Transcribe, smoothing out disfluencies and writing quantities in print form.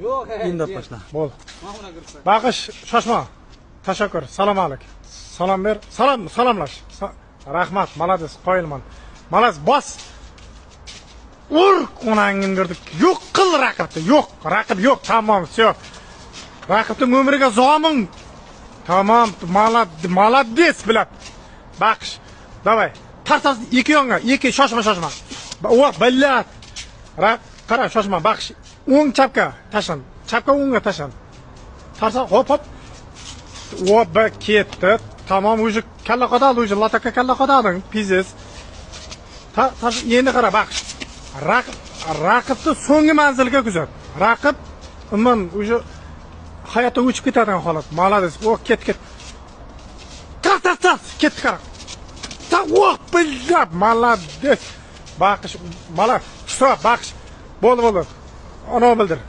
Yo'q, Endi boshla. Bo'ldi. Baqish, shoshma. Tashakkur. Salom alik. Salom ber. Salomlash. Rahmat, malades, qoyilman. Malades, bos. Ur onangni berdik. Yo'q qil raqibni. Yo'q, raqib yo'q. Tamom, всё. Raqibning umriga zomin. Tamam, malades bilan. Baqish. Davay. Tartas ikki yonga, ikki shoshma. O, billat. Qara, shoshma, baqish. O'ng chapga tashlan. Chapga o'ngga tashlan. Tarsa hop. O, ketdi. Tamam, уже kalla qodadi, уже lataka kalla qodading. Pizes. Endi qara, baqish. Raqibni so'nggi manzilga kuzat. Raqib umuman уже hayotdan o'chib ketadigan holat. Malades. O, ket. Tas. Ketdi qara. Tavoq bilab, malades. Baqish, baqish. Bo'ldi. Ana bildir.